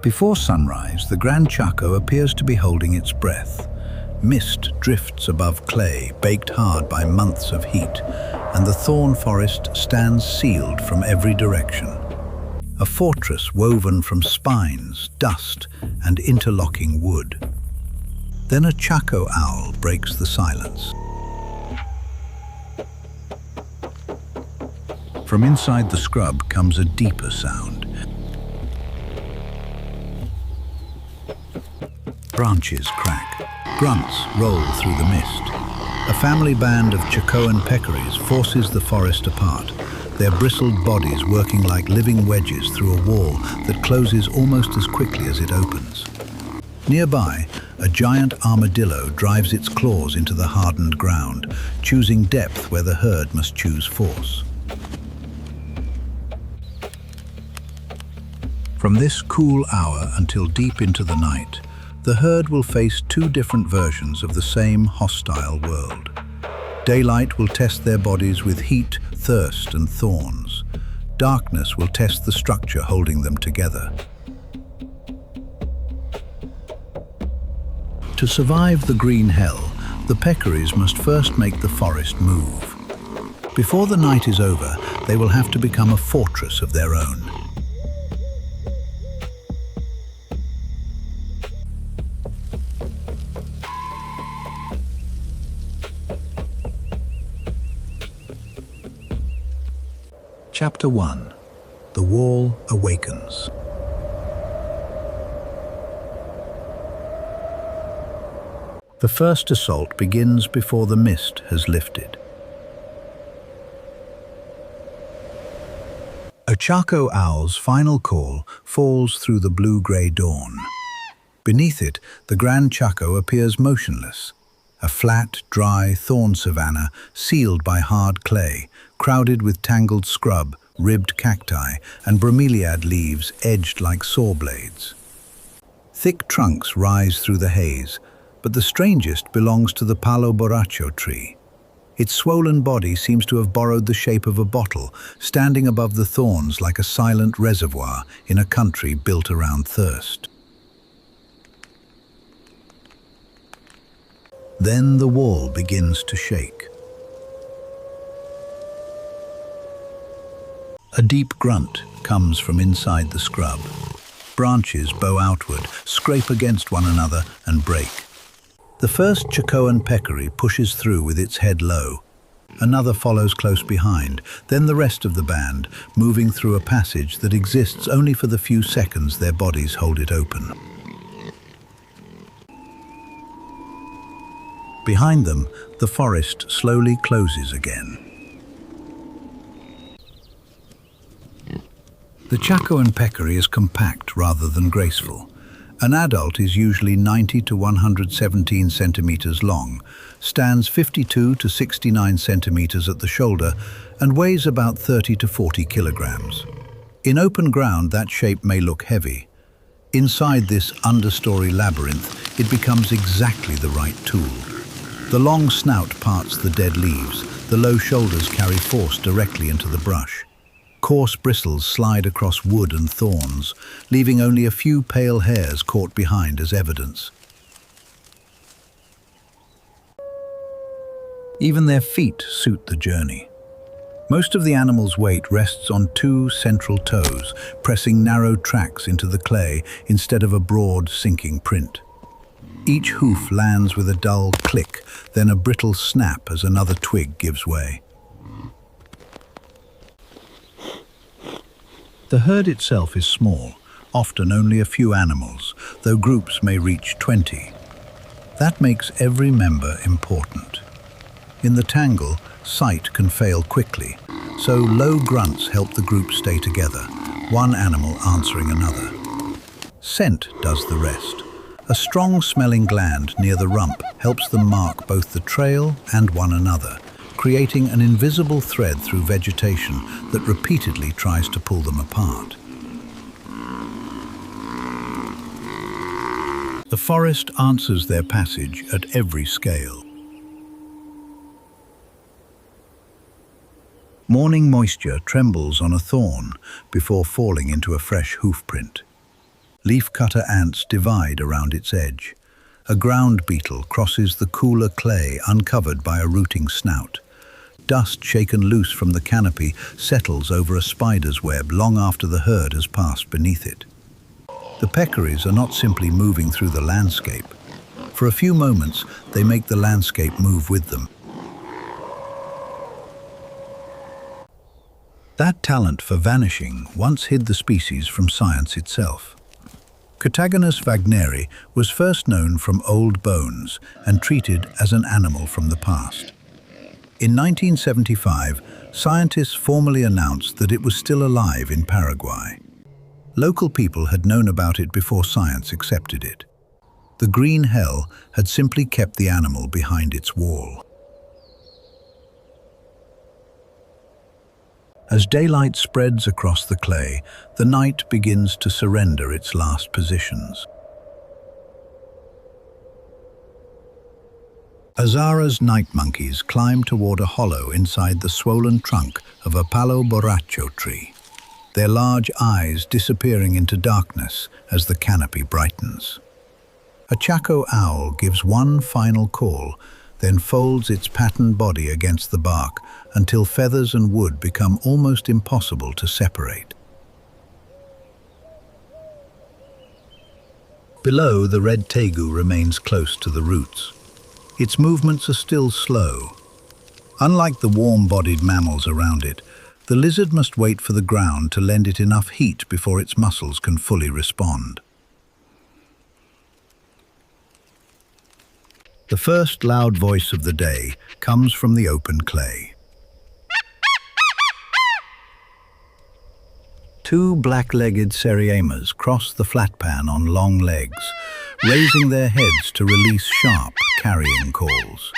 Before sunrise, the Gran Chaco appears to be holding its breath. Mist drifts above clay, baked hard by months of heat, and the thorn forest stands sealed from every direction. A fortress woven from spines, dust, and interlocking wood. Then a Chaco owl breaks the silence. From inside the scrub comes a deeper sound. Branches crack. Grunts roll through the mist. A family band of Chacoan Peccaries forces the forest apart, their bristled bodies working like living wedges through a wall that closes almost as quickly as it opens. Nearby, a giant armadillo drives its claws into the hardened ground, choosing depth where the herd must choose force. From this cool hour until deep into the night, the herd will face two different versions of the same hostile world. Daylight will test their bodies with heat, thirst, and thorns. Darkness will test the structure holding them together. To survive the green hell, the peccaries must first make the forest move. Before the night is over, they will have to become a fortress of their own. Chapter 1. The Wall Awakens. The first assault begins before the mist has lifted. A Chaco owl's final call falls through the blue-grey dawn. Beneath it, the Gran Chaco appears motionless, a flat, dry thorn savanna sealed by hard clay, crowded with tangled scrub, ribbed cacti, and bromeliad leaves edged like saw blades. Thick trunks rise through the haze, but the strangest belongs to the palo borracho tree. Its swollen body seems to have borrowed the shape of a bottle, standing above the thorns like a silent reservoir in a country built around thirst. Then the wall begins to shake. A deep grunt comes from inside the scrub. Branches bow outward, scrape against one another, and break. The first Chacoan Peccary pushes through with its head low. Another follows close behind, then the rest of the band, moving through a passage that exists only for the few seconds their bodies hold it open. Behind them, the forest slowly closes again. The Chacoan Peccary is compact rather than graceful. An adult is usually 90 to 117 centimeters long, stands 52 to 69 centimeters at the shoulder, and weighs about 30 to 40 kilograms. In open ground, that shape may look heavy. Inside this understory labyrinth, it becomes exactly the right tool. The long snout parts the dead leaves, the low shoulders carry force directly into the brush. Coarse bristles slide across wood and thorns, leaving only a few pale hairs caught behind as evidence. Even their feet suit the journey. Most of the animal's weight rests on two central toes, pressing narrow tracks into the clay instead of a broad, sinking print. Each hoof lands with a dull click, then a brittle snap as another twig gives way. The herd itself is small, often only a few animals, though groups may reach 20. That makes every member important. In the tangle, sight can fail quickly, so low grunts help the group stay together, one animal answering another. Scent does the rest. A strong-smelling gland near the rump helps them mark both the trail and one another, creating an invisible thread through vegetation that repeatedly tries to pull them apart. The forest answers their passage at every scale. Morning moisture trembles on a thorn before falling into a fresh hoof print. Leafcutter ants divide around its edge. A ground beetle crosses the cooler clay uncovered by a rooting snout. Dust shaken loose from the canopy settles over a spider's web long after the herd has passed beneath it. The peccaries are not simply moving through the landscape. For a few moments, they make the landscape move with them. That talent for vanishing once hid the species from science itself. Chacoan Peccary was first known from old bones and treated as an animal from the past. In 1975, scientists formally announced that it was still alive in Paraguay. Local people had known about it before science accepted it. The green hell had simply kept the animal behind its wall. As daylight spreads across the clay, the night begins to surrender its last positions. Azara's night monkeys climb toward a hollow inside the swollen trunk of a palo borracho tree, their large eyes disappearing into darkness as the canopy brightens. A Chaco owl gives one final call, then folds its patterned body against the bark until feathers and wood become almost impossible to separate. Below, the red tegu remains close to the roots. Its movements are still slow. Unlike the warm-bodied mammals around it, the lizard must wait for the ground to lend it enough heat before its muscles can fully respond. The first loud voice of the day comes from the open clay. Two black-legged seriamas cross the flat pan on long legs, raising their heads to release sharp, carrying calls.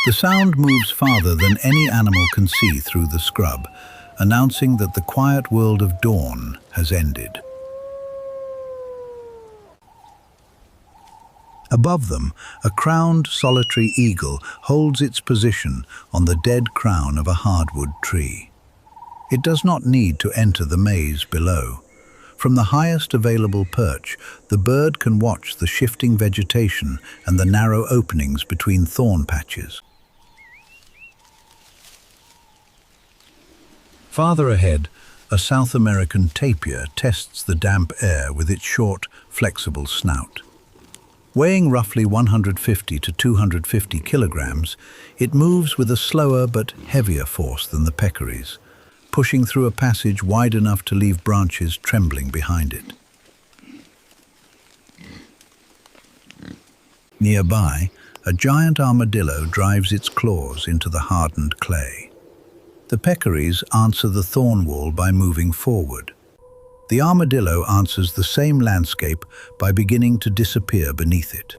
The sound moves farther than any animal can see through the scrub, announcing that the quiet world of dawn has ended. Above them, a crowned solitary eagle holds its position on the dead crown of a hardwood tree. It does not need to enter the maze below. From the highest available perch, the bird can watch the shifting vegetation and the narrow openings between thorn patches. Farther ahead, a South American tapir tests the damp air with its short, flexible snout. Weighing roughly 150 to 250 kilograms, it moves with a slower but heavier force than the peccaries, pushing through a passage wide enough to leave branches trembling behind it. Nearby, a giant armadillo drives its claws into the hardened clay. The peccaries answer the thorn wall by moving forward. The armadillo answers the same landscape by beginning to disappear beneath it.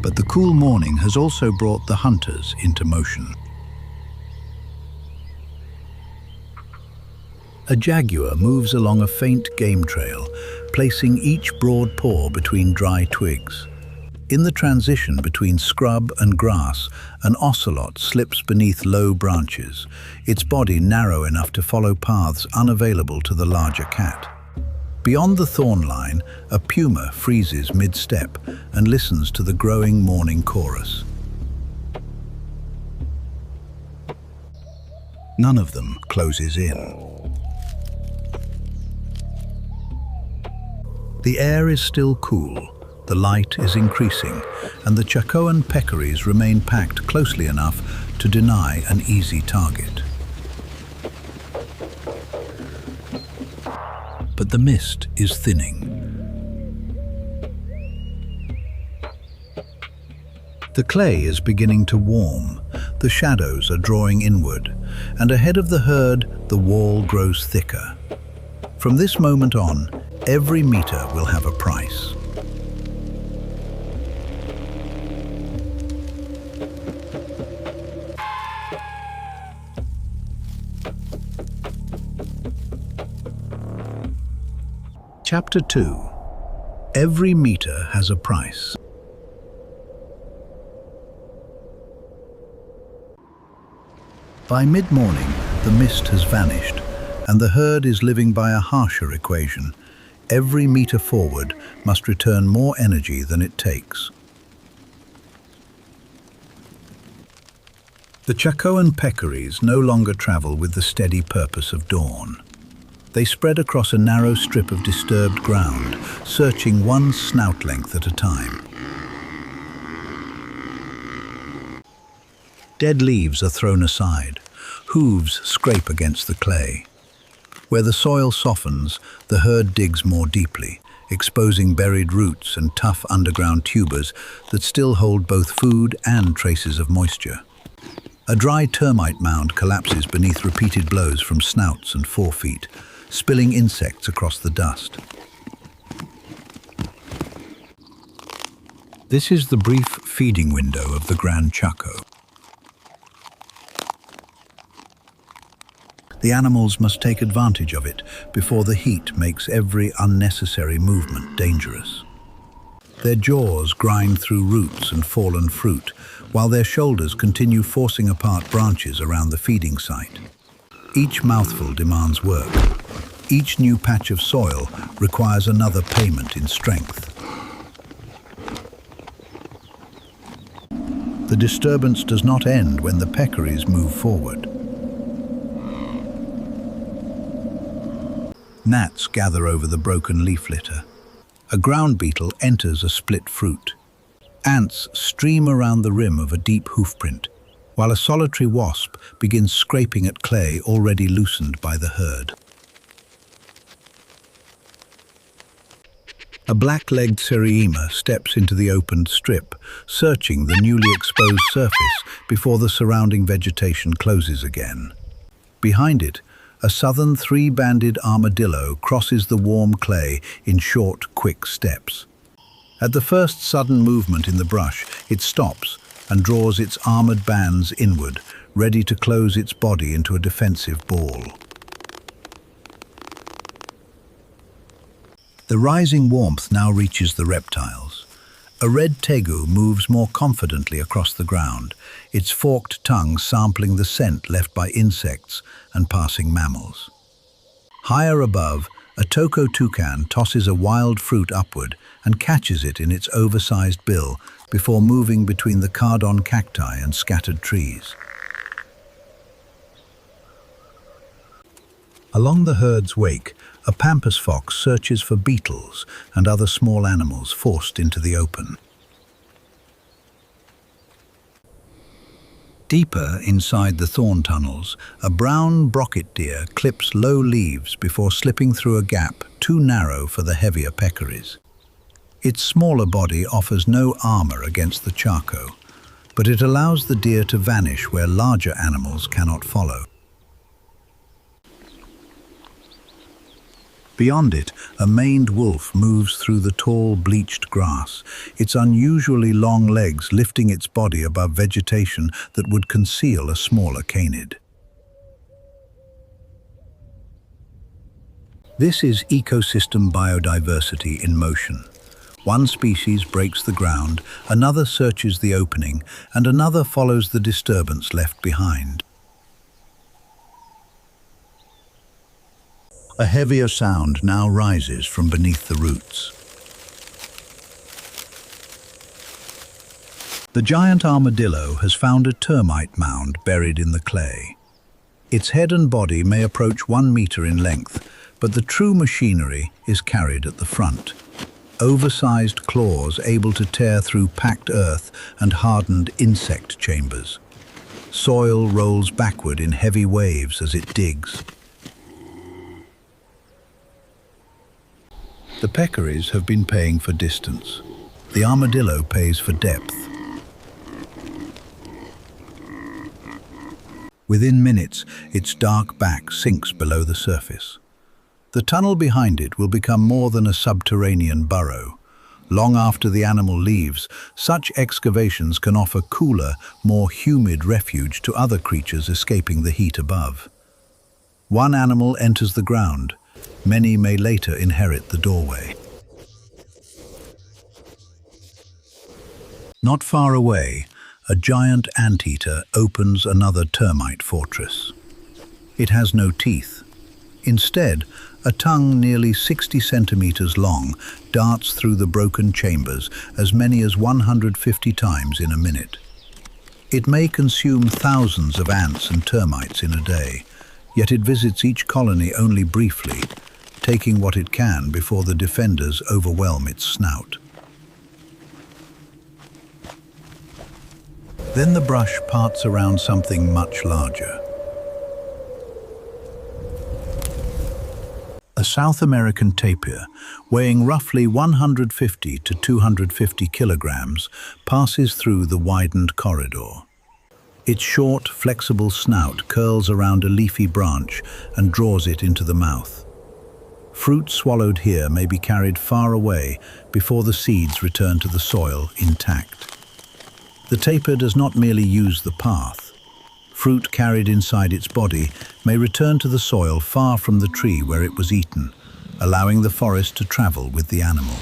But the cool morning has also brought the hunters into motion. A jaguar moves along a faint game trail, placing each broad paw between dry twigs. In the transition between scrub and grass, an ocelot slips beneath low branches, its body narrow enough to follow paths unavailable to the larger cat. Beyond the thorn line, a puma freezes mid-step and listens to the growing morning chorus. None of them closes in. The air is still cool. The light is increasing, and the Chacoan peccaries remain packed closely enough to deny an easy target. But the mist is thinning. The clay is beginning to warm, the shadows are drawing inward, and ahead of the herd, the wall grows thicker. From this moment on, every meter will have a price. Chapter 2. Every meter has a price. By mid-morning, the mist has vanished, and the herd is living by a harsher equation. Every meter forward must return more energy than it takes. The Chacoan peccaries no longer travel with the steady purpose of dawn. They spread across a narrow strip of disturbed ground, searching one snout length at a time. Dead leaves are thrown aside. Hooves scrape against the clay. Where the soil softens, the herd digs more deeply, exposing buried roots and tough underground tubers that still hold both food and traces of moisture. A dry termite mound collapses beneath repeated blows from snouts and forefeet, spilling insects across the dust. This is the brief feeding window of the Gran Chaco. The animals must take advantage of it before the heat makes every unnecessary movement dangerous. Their jaws grind through roots and fallen fruit, while their shoulders continue forcing apart branches around the feeding site. Each mouthful demands work. Each new patch of soil requires another payment in strength. The disturbance does not end when the peccaries move forward. Gnats gather over the broken leaf litter. A ground beetle enters a split fruit. Ants stream around the rim of a deep hoofprint, while a solitary wasp begins scraping at clay already loosened by the herd. A black-legged seriema steps into the opened strip, searching the newly exposed surface before the surrounding vegetation closes again. Behind it, a southern three-banded armadillo crosses the warm clay in short, quick steps. At the first sudden movement in the brush, it stops and draws its armored bands inward, ready to close its body into a defensive ball. The rising warmth now reaches the reptiles. A red tegu moves more confidently across the ground, its forked tongue sampling the scent left by insects and passing mammals. Higher above, a toko toucan tosses a wild fruit upward and catches it in its oversized bill before moving between the cardon cacti and scattered trees. Along the herd's wake, a pampas fox searches for beetles and other small animals forced into the open. Deeper inside the thorn tunnels, a brown brocket deer clips low leaves before slipping through a gap too narrow for the heavier peccaries. Its smaller body offers no armor against the Chaco, but it allows the deer to vanish where larger animals cannot follow. Beyond it, a maned wolf moves through the tall, bleached grass, its unusually long legs lifting its body above vegetation that would conceal a smaller canid. This is ecosystem biodiversity in motion. One species breaks the ground, another searches the opening, and another follows the disturbance left behind. A heavier sound now rises from beneath the roots. The giant armadillo has found a termite mound buried in the clay. Its head and body may approach 1 meter in length, but the true machinery is carried at the front. Oversized claws able to tear through packed earth and hardened insect chambers. Soil rolls backward in heavy waves as it digs. The peccaries have been paying for distance. The armadillo pays for depth. Within minutes, its dark back sinks below the surface. The tunnel behind it will become more than a subterranean burrow. Long after the animal leaves, such excavations can offer cooler, more humid refuge to other creatures escaping the heat above. One animal enters the ground. Many may later inherit the doorway. Not far away, a giant anteater opens another termite fortress. It has no teeth, Instead, a tongue nearly 60 centimeters long darts through the broken chambers as many as 150 times in a minute. It may consume thousands of ants and termites in a day, yet it visits each colony only briefly, taking what it can before the defenders overwhelm its snout. Then the brush parts around something much larger. A South American tapir, weighing roughly 150 to 250 kilograms, passes through the widened corridor. Its short, flexible snout curls around a leafy branch and draws it into the mouth. Fruit swallowed here may be carried far away before the seeds return to the soil intact. The tapir does not merely use the path. Fruit carried inside its body may return to the soil far from the tree where it was eaten, allowing the forest to travel with the animal.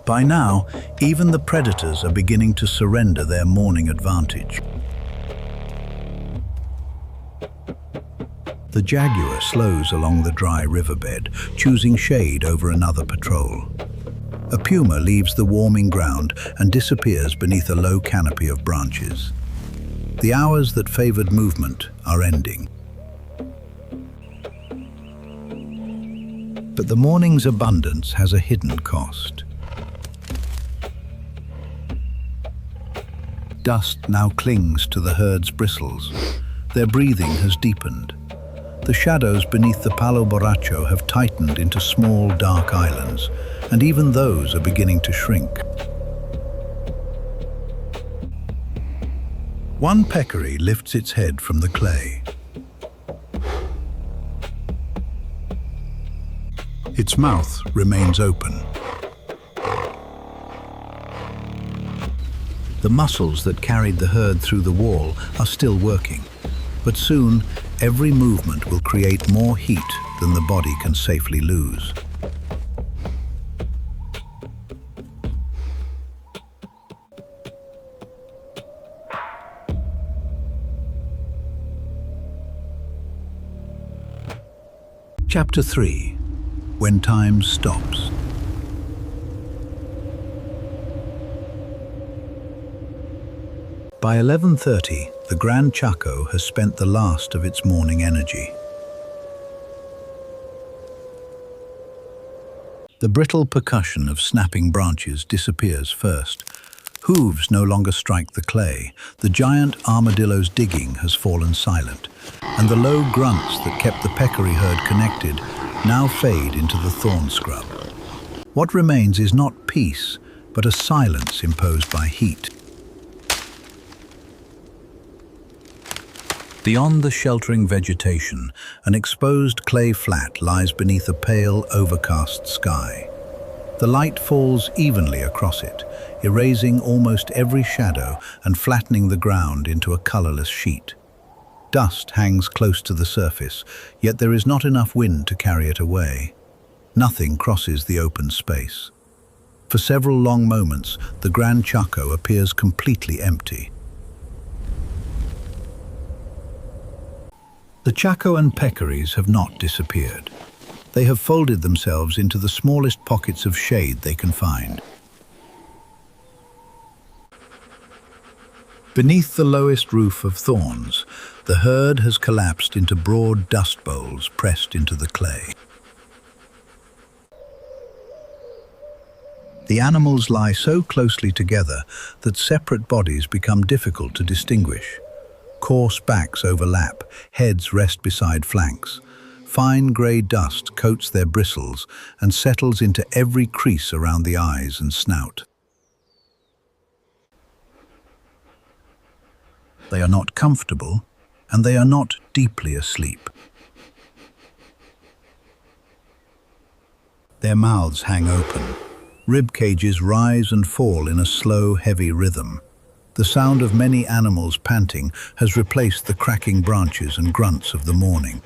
By now, even the predators are beginning to surrender their morning advantage. The jaguar slows along the dry riverbed, choosing shade over another patrol. A puma leaves the warming ground and disappears beneath a low canopy of branches. The hours that favored movement are ending. But the morning's abundance has a hidden cost. Dust now clings to the herd's bristles. Their breathing has deepened. The shadows beneath the Palo Borracho have tightened into small, dark islands, and even those are beginning to shrink. One peccary lifts its head from the clay. Its mouth remains open. The muscles that carried the herd through the wall are still working, but soon every movement will create more heat than the body can safely lose. Chapter 3. When time stops. By 11:30, the Gran Chaco has spent the last of its morning energy. The brittle percussion of snapping branches disappears first. Hooves no longer strike the clay. The giant armadillo's digging has fallen silent, and the low grunts that kept the peccary herd connected now fade into the thorn scrub. What remains is not peace, but a silence imposed by heat. Beyond the sheltering vegetation, an exposed clay flat lies beneath a pale, overcast sky. The light falls evenly across it, erasing almost every shadow and flattening the ground into a colorless sheet. Dust hangs close to the surface, yet there is not enough wind to carry it away. Nothing crosses the open space. For several long moments, the Gran Chaco appears completely empty. The Chacoan peccaries have not disappeared. They have folded themselves into the smallest pockets of shade they can find. Beneath the lowest roof of thorns, the herd has collapsed into broad dust bowls pressed into the clay. The animals lie so closely together that separate bodies become difficult to distinguish. Coarse backs overlap, heads rest beside flanks. Fine grey dust coats their bristles and settles into every crease around the eyes and snout. They are not comfortable, and they are not deeply asleep. Their mouths hang open. Rib cages rise and fall in a slow, heavy rhythm. The sound of many animals panting has replaced the cracking branches and grunts of the morning.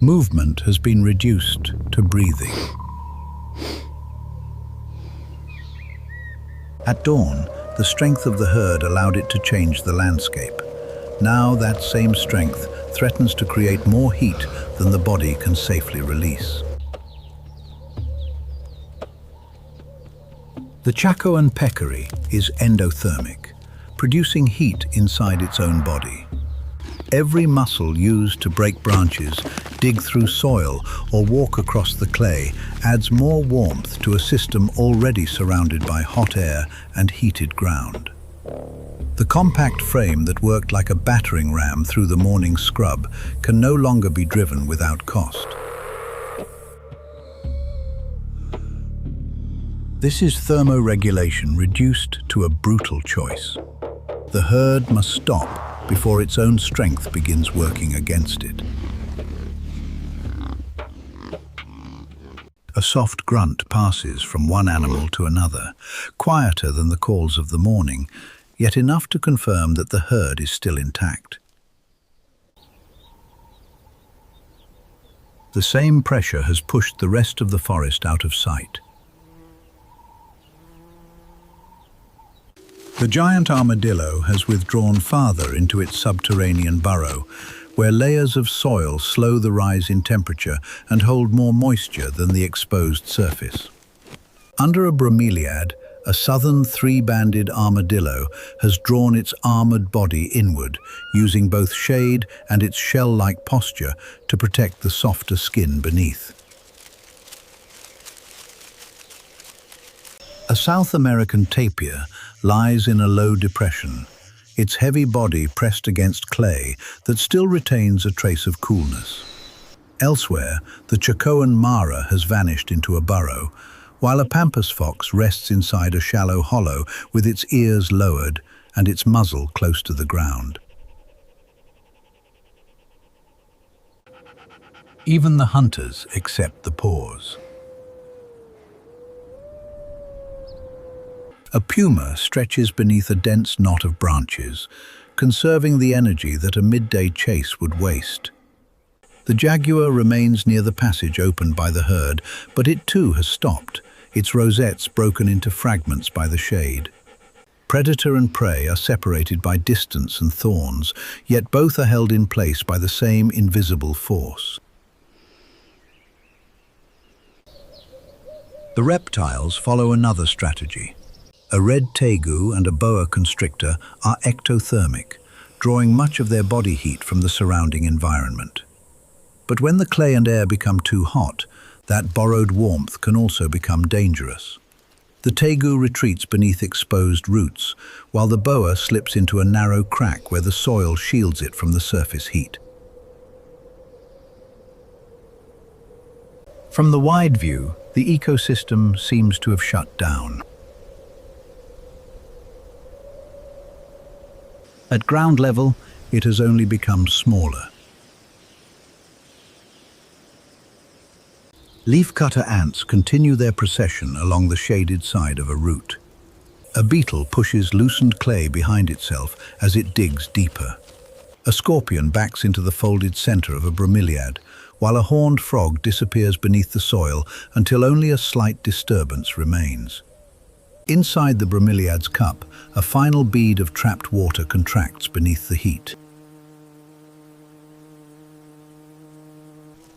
Movement has been reduced to breathing. At dawn, the strength of the herd allowed it to change the landscape. Now that same strength threatens to create more heat than the body can safely release. The Chacoan Peccary is endothermic, producing heat inside its own body. Every muscle used to break branches, dig through soil, or walk across the clay adds more warmth to a system already surrounded by hot air and heated ground. The compact frame that worked like a battering ram through the morning scrub can no longer be driven without cost. This is thermoregulation reduced to a brutal choice. The herd must stop before its own strength begins working against it. A soft grunt passes from one animal to another, quieter than the calls of the morning, yet enough to confirm that the herd is still intact. The same pressure has pushed the rest of the forest out of sight. The giant armadillo has withdrawn farther into its subterranean burrow, where layers of soil slow the rise in temperature and hold more moisture than the exposed surface. Under a bromeliad, a southern three-banded armadillo has drawn its armored body inward, using both shade and its shell-like posture to protect the softer skin beneath. A South American tapir lies in a low depression, its heavy body pressed against clay that still retains a trace of coolness. Elsewhere, the Chacoan mara has vanished into a burrow, while a pampas fox rests inside a shallow hollow with its ears lowered and its muzzle close to the ground. Even the hunters accept the pause. A puma stretches beneath a dense knot of branches, conserving the energy that a midday chase would waste. The jaguar remains near the passage opened by the herd, but it too has stopped, its rosettes broken into fragments by the shade. Predator and prey are separated by distance and thorns, yet both are held in place by the same invisible force. The reptiles follow another strategy. A red tegu and a boa constrictor are ectothermic, drawing much of their body heat from the surrounding environment. But when the clay and air become too hot, that borrowed warmth can also become dangerous. The tegu retreats beneath exposed roots, while the boa slips into a narrow crack where the soil shields it from the surface heat. From the wide view, the ecosystem seems to have shut down. At ground level, it has only become smaller. Leafcutter ants continue their procession along the shaded side of a root. A beetle pushes loosened clay behind itself as it digs deeper. A scorpion backs into the folded center of a bromeliad, while a horned frog disappears beneath the soil until only a slight disturbance remains. Inside the bromeliad's cup, a final bead of trapped water contracts beneath the heat.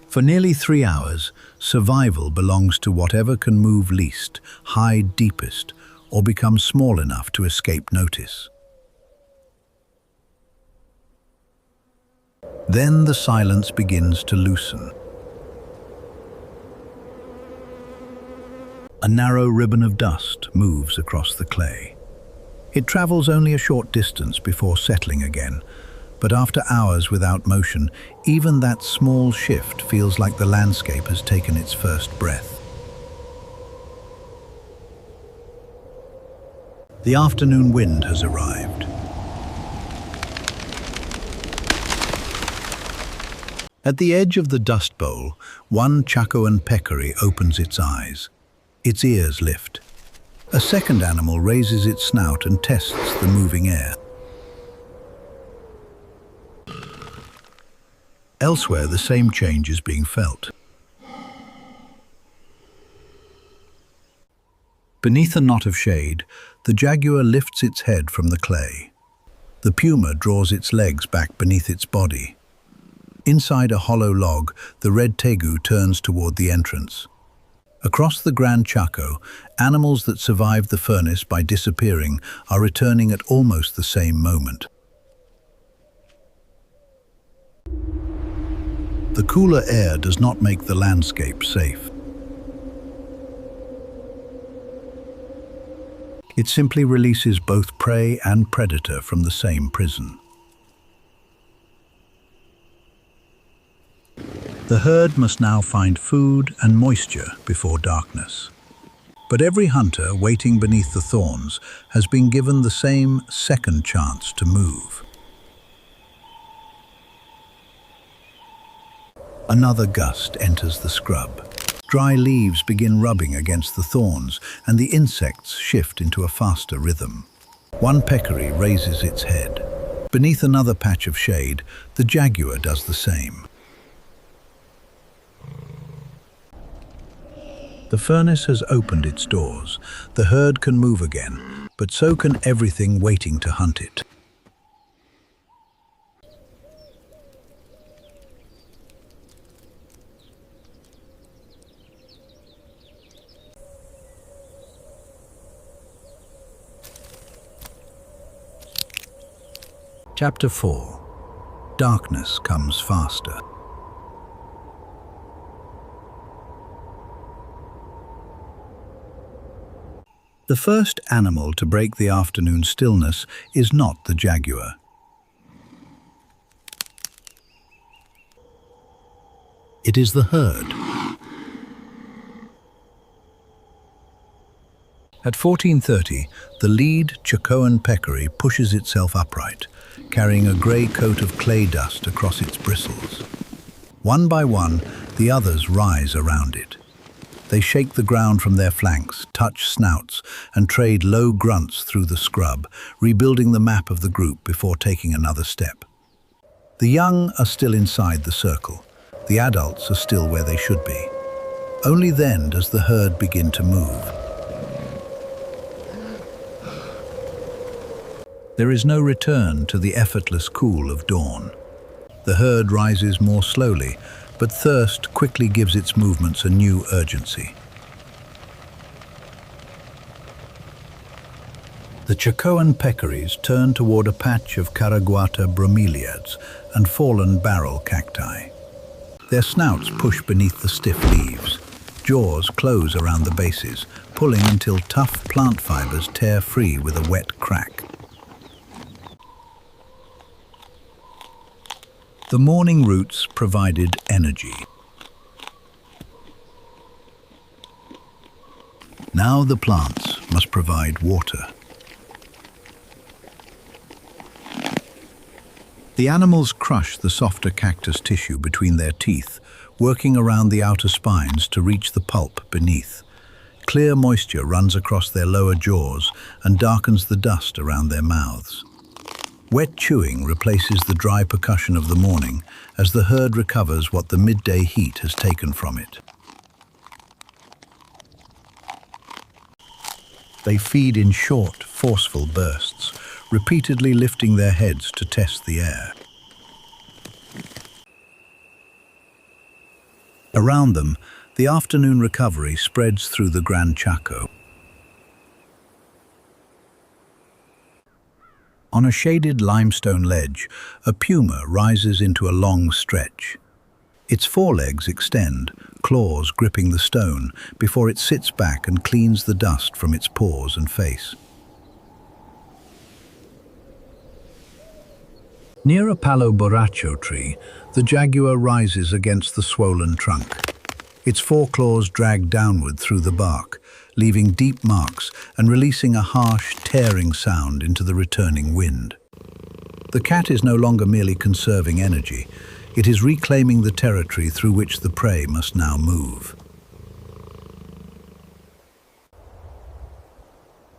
For nearly 3 hours, survival belongs to whatever can move least, hide deepest, or become small enough to escape notice. Then the silence begins to loosen. A narrow ribbon of dust moves across the clay. It travels only a short distance before settling again, but after hours without motion, even that small shift feels like the landscape has taken its first breath. The afternoon wind has arrived. At the edge of the dust bowl, one Chacoan peccary opens its eyes. Its ears lift. A second animal raises its snout and tests the moving air. Elsewhere, the same change is being felt. Beneath a knot of shade, The jaguar lifts its head from the clay. The puma draws its legs back beneath its body. Inside a hollow log, the red tegu turns toward the entrance. Across the Gran Chaco, animals that survived the furnace by disappearing are returning at almost the same moment. The cooler air does not make the landscape safe. It simply releases both prey and predator from the same prison. The herd must now find food and moisture before darkness. But every hunter waiting beneath the thorns has been given the same second chance to move. Another gust enters the scrub. Dry leaves begin rubbing against the thorns, and the insects shift into a faster rhythm. One peccary raises its head. Beneath another patch of shade, the jaguar does the same. The furnace has opened its doors. The herd can move again, but so can everything waiting to hunt it. Chapter 4. Darkness comes faster. The first animal to break the afternoon stillness is not the jaguar. It is the herd. At 14:30, the lead Chacoan Peccary pushes itself upright, carrying a grey coat of clay dust across its bristles. One by one, the others rise around it. They shake the ground from their flanks, touch snouts, and trade low grunts through the scrub, rebuilding the map of the group before taking another step. The young are still inside the circle. The adults are still where they should be. Only then does the herd begin to move. There is no return to the effortless cool of dawn. The herd rises more slowly, but thirst quickly gives its movements a new urgency. The Chacoan Peccaries turn toward a patch of Caraguata bromeliads and fallen barrel cacti. Their snouts push beneath the stiff leaves. Jaws close around the bases, pulling until tough plant fibers tear free with a wet crack. The morning roots provided energy. Now the plants must provide water. The animals crush the softer cactus tissue between their teeth, working around the outer spines to reach the pulp beneath. Clear moisture runs across their lower jaws and darkens the dust around their mouths. Wet chewing replaces the dry percussion of the morning as the herd recovers what the midday heat has taken from it. They feed in short, forceful bursts, repeatedly lifting their heads to test the air. Around them, the afternoon recovery spreads through the Gran Chaco. On a shaded limestone ledge, a puma rises into a long stretch. Its forelegs extend, claws gripping the stone, before it sits back and cleans the dust from its paws and face. Near a palo borracho tree, the jaguar rises against the swollen trunk. Its foreclaws drag downward through the bark, leaving deep marks and releasing a harsh, tearing sound into the returning wind. The cat is no longer merely conserving energy. It is reclaiming the territory through which the prey must now move.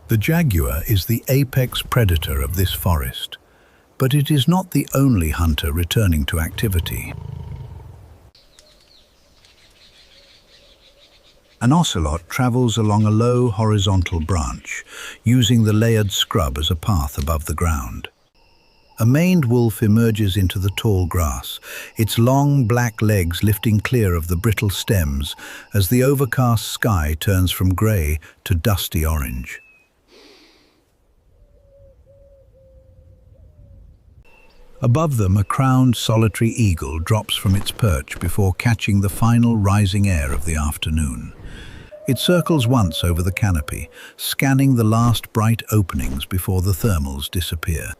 The jaguar is the apex predator of this forest, but it is not the only hunter returning to activity. An ocelot travels along a low horizontal branch, using the layered scrub as a path above the ground. A maned wolf emerges into the tall grass, its long black legs lifting clear of the brittle stems as the overcast sky turns from grey to dusty orange. Above them, a crowned solitary eagle drops from its perch before catching the final rising air of the afternoon. It circles once over the canopy, scanning the last bright openings before the thermals disappear.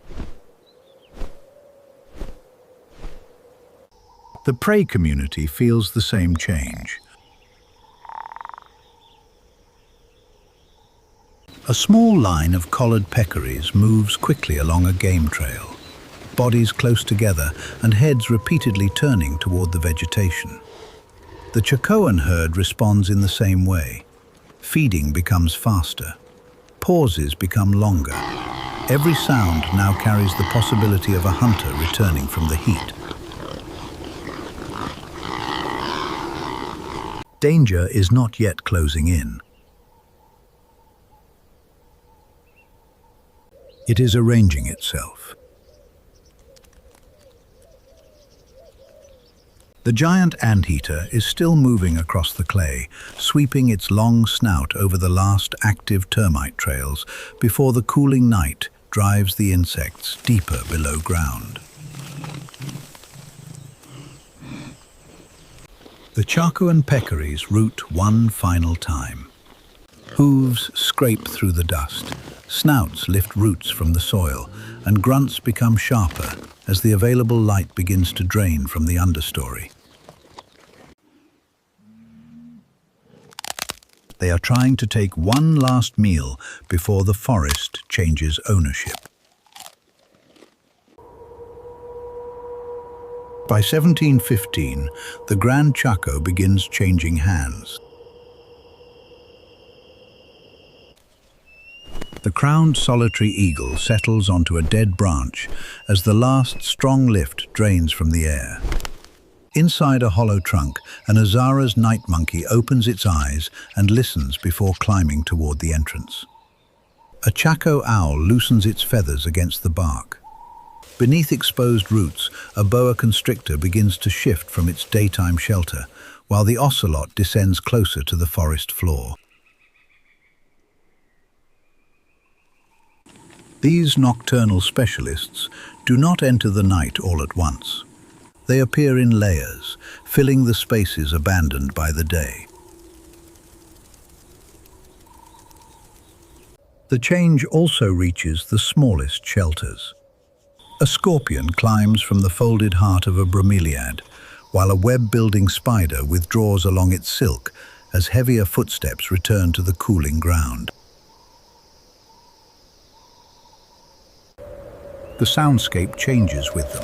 The prey community feels the same change. A small line of collared peccaries moves quickly along a game trail, bodies close together and heads repeatedly turning toward the vegetation. The Chacoan herd responds in the same way. Feeding becomes faster. Pauses become longer. Every sound now carries the possibility of a hunter returning from the heat. Danger is not yet closing in. It is arranging itself. The giant anteater is still moving across the clay, sweeping its long snout over the last active termite trails before the cooling night drives the insects deeper below ground. The Chacoan Peccaries root one final time. Hooves scrape through the dust, snouts lift roots from the soil, and grunts become sharper as the available light begins to drain from the understory. They are trying to take one last meal before the forest changes ownership. By 1715, the Gran Chaco begins changing hands. The crowned solitary eagle settles onto a dead branch as the last strong lift drains from the air. Inside a hollow trunk, an Azara's night monkey opens its eyes and listens before climbing toward the entrance. A Chaco owl loosens its feathers against the bark. Beneath exposed roots, a boa constrictor begins to shift from its daytime shelter, while the ocelot descends closer to the forest floor. These nocturnal specialists do not enter the night all at once. They appear in layers, filling the spaces abandoned by the day. The change also reaches the smallest shelters. A scorpion climbs from the folded heart of a bromeliad, while a web-building spider withdraws along its silk as heavier footsteps return to the cooling ground. The soundscape changes with them.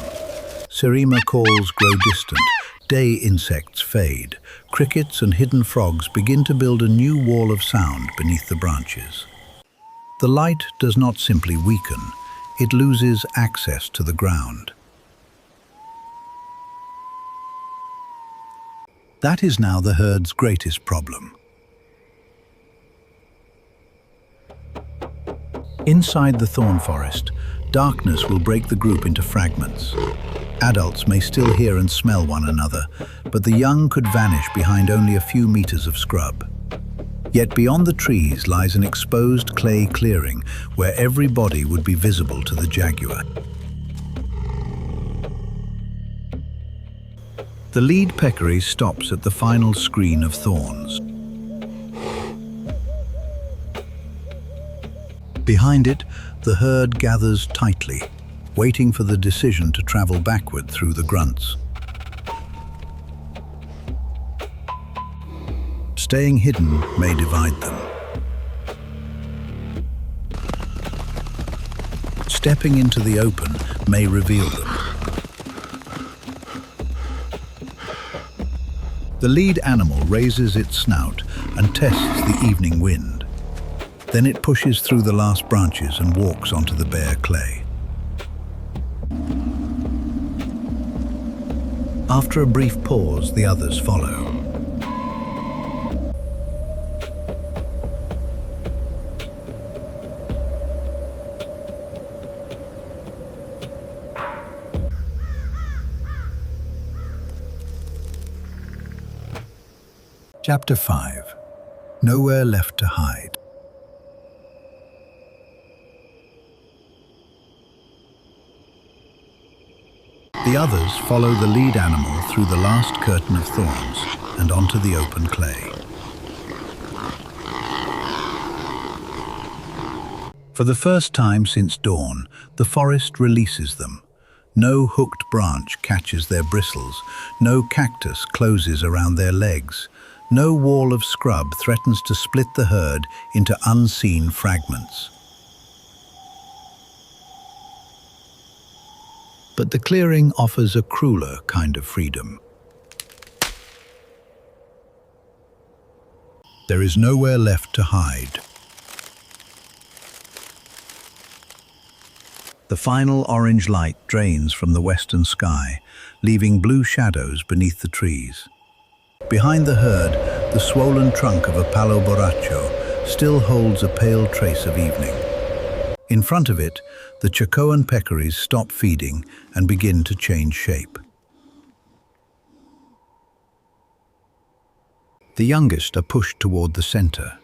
Serima calls grow distant, day insects fade, crickets and hidden frogs begin to build a new wall of sound beneath the branches. The light does not simply weaken, it loses access to the ground. That is now the herd's greatest problem. Inside the thorn forest, darkness will break the group into fragments. Adults may still hear and smell one another, but the young could vanish behind only a few meters of scrub. Yet beyond the trees lies an exposed clay clearing where every body would be visible to the jaguar. The lead peccary stops at the final screen of thorns. Behind it, the herd gathers tightly, waiting for the decision to travel backward through the grunts. Staying hidden may divide them. Stepping into the open may reveal them. The lead animal raises its snout and tests the evening wind. Then it pushes through the last branches and walks onto the bare clay. After a brief pause, the others follow. Chapter 5. Nowhere left to hide. The others follow the lead animal through the last curtain of thorns and onto the open clay. For the first time since dawn, the forest releases them. No hooked branch catches their bristles, no cactus closes around their legs, no wall of scrub threatens to split the herd into unseen fragments. But the clearing offers a crueler kind of freedom. There is nowhere left to hide. The final orange light drains from the western sky, leaving blue shadows beneath the trees. Behind the herd, the swollen trunk of a palo borracho still holds a pale trace of evening. In front of it, the Chacoan peccaries stop feeding and begin to change shape. The youngest are pushed toward the center.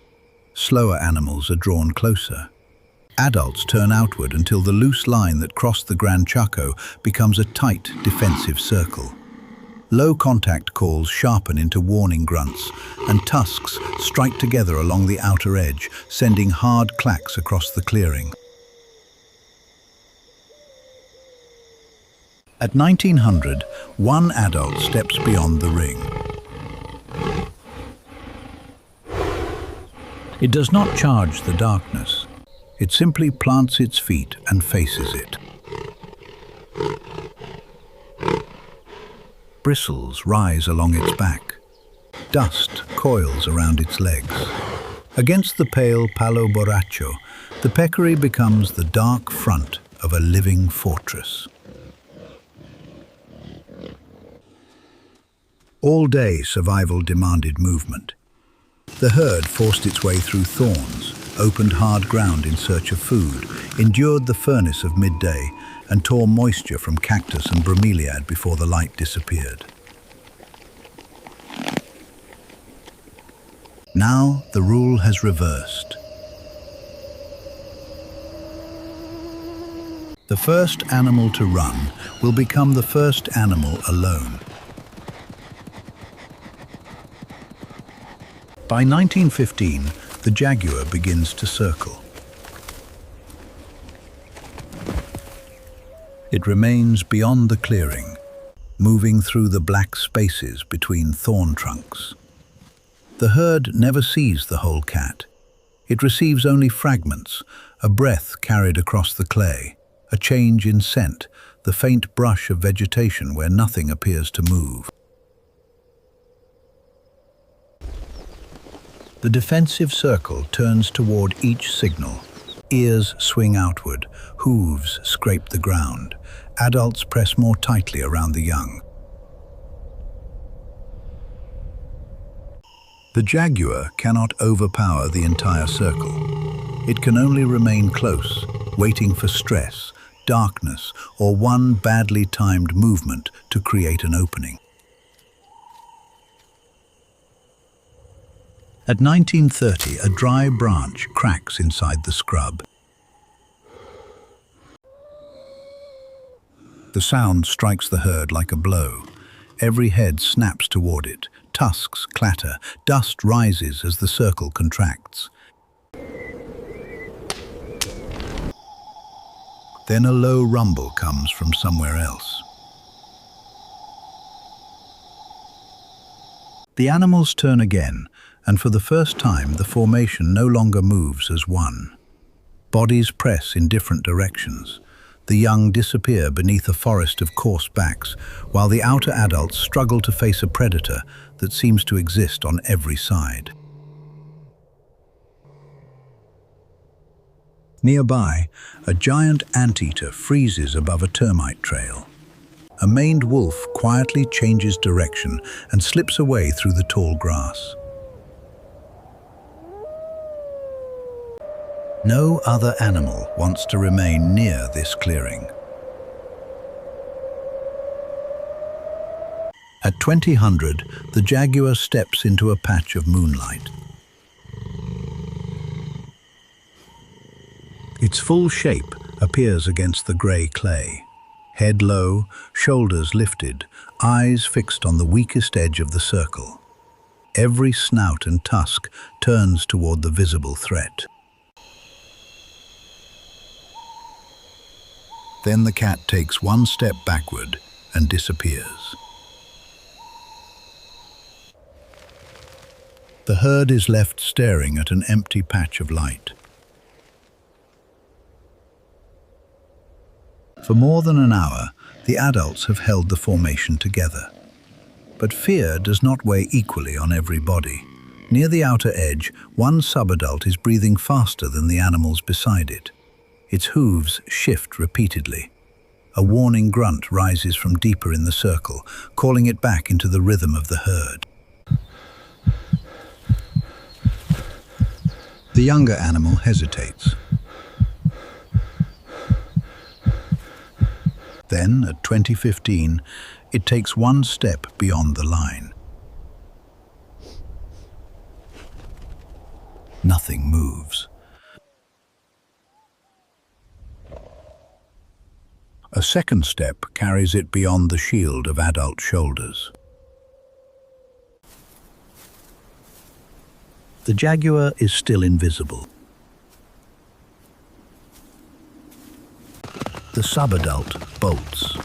Slower animals are drawn closer. Adults turn outward until the loose line that crossed the Gran Chaco becomes a tight, defensive circle. Low contact calls sharpen into warning grunts, and tusks strike together along the outer edge, sending hard clacks across the clearing. At 1900, one adult steps beyond the ring. It does not charge the darkness. It simply plants its feet and faces it. Bristles rise along its back. Dust coils around its legs. Against the pale palo borracho, the peccary becomes the dark front of a living fortress. All day, survival demanded movement. The herd forced its way through thorns, opened hard ground in search of food, endured the furnace of midday, and tore moisture from cactus and bromeliad before the light disappeared. Now the rule has reversed. The first animal to run will become the first animal alone. By 1915, the jaguar begins to circle. It remains beyond the clearing, moving through the black spaces between thorn trunks. The herd never sees the whole cat. It receives only fragments, a breath carried across the clay, a change in scent, the faint brush of vegetation where nothing appears to move. The defensive circle turns toward each signal. Ears swing outward, hooves scrape the ground. Adults press more tightly around the young. The jaguar cannot overpower the entire circle. It can only remain close, waiting for stress, darkness, or one badly timed movement to create an opening. At 1930, a dry branch cracks inside the scrub. The sound strikes the herd like a blow. Every head snaps toward it. Tusks clatter. Dust rises as the circle contracts. Then a low rumble comes from somewhere else. The animals turn again, and for the first time the formation no longer moves as one. Bodies press in different directions. The young disappear beneath a forest of coarse backs, while the outer adults struggle to face a predator that seems to exist on every side. Nearby, a giant anteater freezes above a termite trail. A maned wolf quietly changes direction and slips away through the tall grass. No other animal wants to remain near this clearing. At 2000, the jaguar steps into a patch of moonlight. Its full shape appears against the grey clay. Head low, shoulders lifted, eyes fixed on the weakest edge of the circle. Every snout and tusk turns toward the visible threat. Then the cat takes one step backward and disappears. The herd is left staring at an empty patch of light. For more than an hour, the adults have held the formation together. But fear does not weigh equally on every body. Near the outer edge, one subadult is breathing faster than the animals beside it. Its hooves shift repeatedly. A warning grunt rises from deeper in the circle, calling it back into the rhythm of the herd. The younger animal hesitates. Then, at 2015, it takes one step beyond the line. Nothing moves. A second step carries it beyond the shield of adult shoulders. The jaguar is still invisible. The subadult bolts.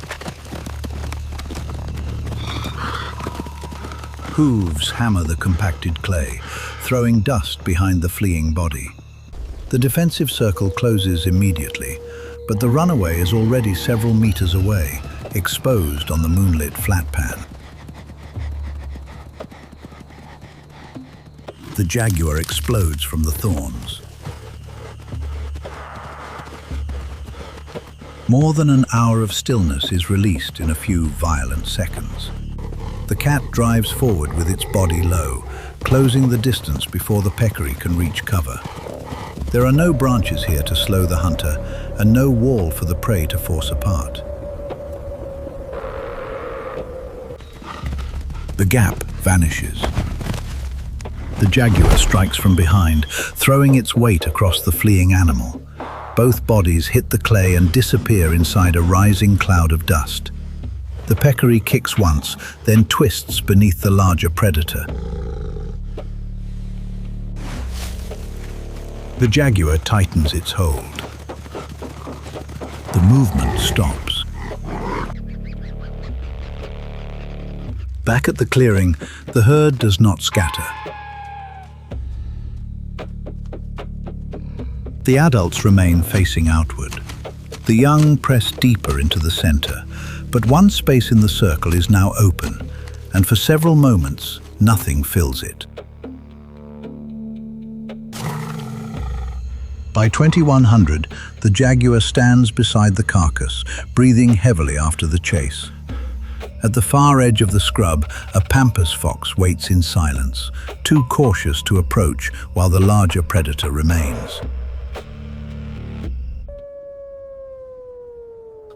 Hooves hammer the compacted clay, throwing dust behind the fleeing body. The defensive circle closes immediately, but the runaway is already several meters away, exposed on the moonlit flat pan. The jaguar explodes from the thorns. More than an hour of stillness is released in a few violent seconds. The cat drives forward with its body low, closing the distance before the peccary can reach cover. There are no branches here to slow the hunter, and no wall for the prey to force apart. The gap vanishes. The jaguar strikes from behind, throwing its weight across the fleeing animal. Both bodies hit the clay and disappear inside a rising cloud of dust. The peccary kicks once, then twists beneath the larger predator. The jaguar tightens its hold. The movement stops. Back at the clearing, the herd does not scatter. The adults remain facing outward. The young press deeper into the center, but one space in the circle is now open, and for several moments, nothing fills it. By 2100, the jaguar stands beside the carcass, breathing heavily after the chase. At the far edge of the scrub, a pampas fox waits in silence, too cautious to approach while the larger predator remains.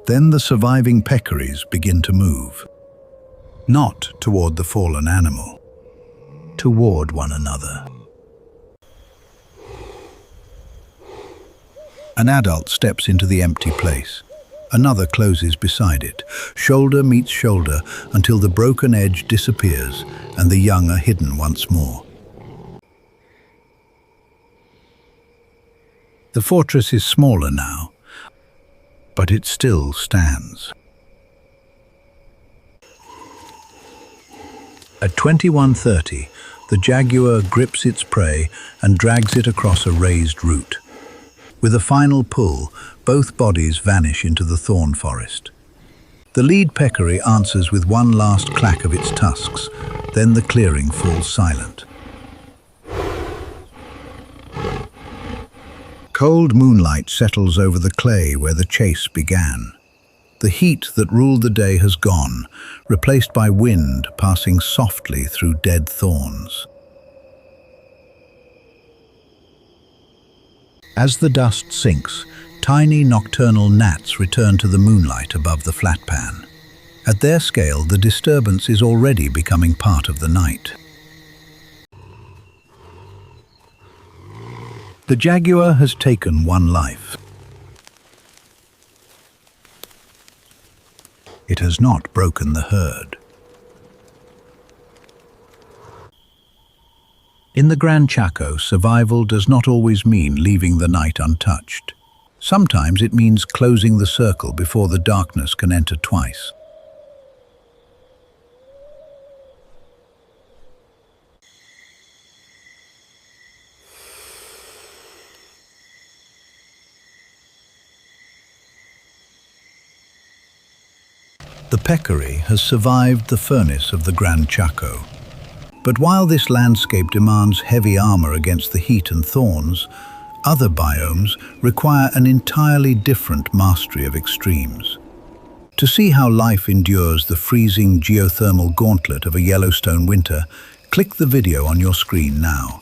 Then the surviving peccaries begin to move. Not toward the fallen animal, toward one another. An adult steps into the empty place. Another closes beside it. Shoulder meets shoulder until the broken edge disappears and the young are hidden once more. The fortress is smaller now, but it still stands. At 2130, the jaguar grips its prey and drags it across a raised route. With a final pull, both bodies vanish into the thorn forest. The lead peccary answers with one last clack of its tusks, then the clearing falls silent. Cold moonlight settles over the clay where the chase began. The heat that ruled the day has gone, replaced by wind passing softly through dead thorns. As the dust sinks, tiny nocturnal gnats return to the moonlight above the flat pan. At their scale, the disturbance is already becoming part of the night. The jaguar has taken one life. It has not broken the herd. In the Gran Chaco, survival does not always mean leaving the night untouched. Sometimes it means closing the circle before the darkness can enter twice. The peccary has survived the furnace of the Gran Chaco. But while this landscape demands heavy armor against the heat and thorns, other biomes require an entirely different mastery of extremes. To see how life endures the freezing geothermal gauntlet of a Yellowstone winter, click the video on your screen now.